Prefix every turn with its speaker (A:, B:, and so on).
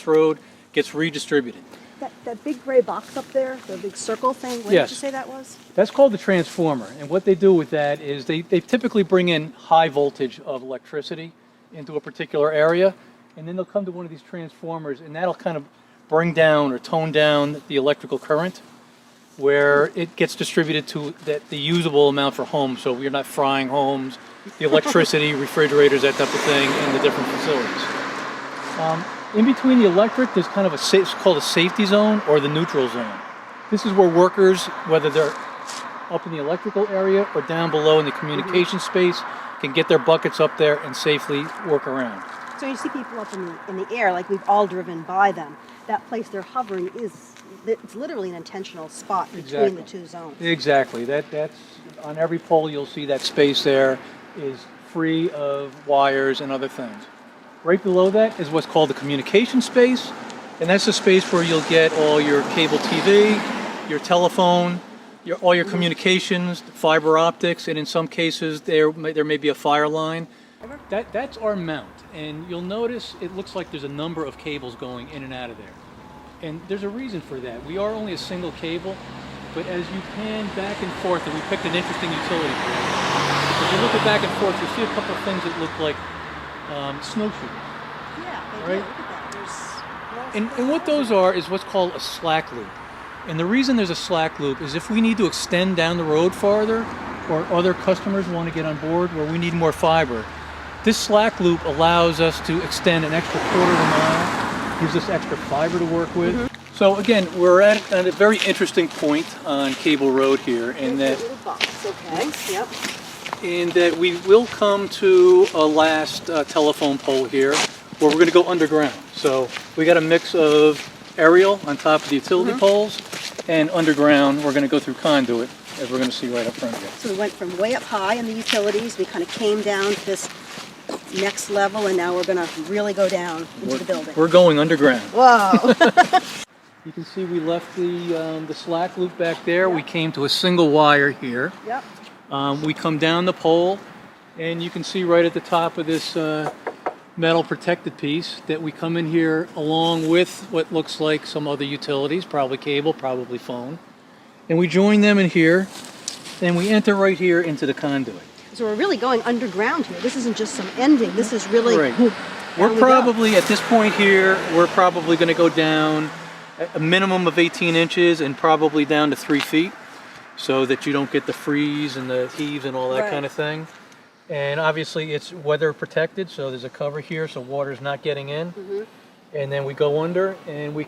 A: road, gets redistributed.
B: That big gray box up there, the big circle thing, what
A: Yes.
B: did you say that was?
A: That's called the transformer. And what they do with that is they typically bring in high voltage of electricity into a particular area, and then they'll come to one of these transformers, and that'll kind of bring down or tone down the electrical current, where it gets distributed to the usable amount for homes, so we're not frying homes, the electricity, refrigerators, that type of thing, in the different facilities. In between the electric, there's kind of it's called a safety zone or the neutral zone. This is where workers, whether they're up in the electrical area or down below in the communication space, can get their buckets up there and safely work around.
B: So you see people up in the air, like we've all driven by them. That place they're hovering it's literally an intentional spot between the two zones.
A: Exactly. That's on every pole you'll see that space there is free of wires and other things. Right below that is what's called the communication space, and that's the space where you'll get all your cable TV, your telephone, all your communications, fiber optics, and in some cases there may be a fire line. That's our mount, and you'll notice it looks like there's a number of cables going in and out of there. And there's a reason for that. We are only a single cable, but as you pan back and forth, and we picked an interesting utility for you. As you look at back and forth, you see a couple of things that look like snowshoes.
B: Yeah, they
A: right?
B: do. Look at that.
A: And what those are is what's called a slack loop. And the reason there's a slack loop is if we need to extend down the road farther, or other customers want to get on board where we need more fiber, this slack loop allows us to extend an extra quarter of a mile, gives us extra fiber to work with. So again, we're at a very interesting point on Cable Road here, in that
B: little box. Okay. Yep.
A: in that we will come to a last telephone pole here where we're going to go underground. So we got a mix of aerial on top of the utility poles, and underground we're going to go through conduit, as we're going to see right up front here.
B: So we went from way up high in the utilities, we kind of came down to this next level, and now we're going to really go down into the building.
A: We're going underground.
B: Whoa!
A: You can see we left the slack loop back there. We came to a single wire here.
B: Yep.
A: We come down the pole, and you can see right at the top of this metal protected piece that we come in here along with what looks like some other utilities, probably cable, probably phone. And we join them in here, and we enter right here into the conduit.
B: So we're really going underground here. This isn't just some ending. This is really...
A: Right. We're probably, at this point here, we're probably going to go down a minimum of 18 inches and probably down to 3 feet, so that you don't get the freeze and the heaves and all that kind of thing. And obviously it's weather protected, so there's a cover here so water's not getting in. And then we go under and we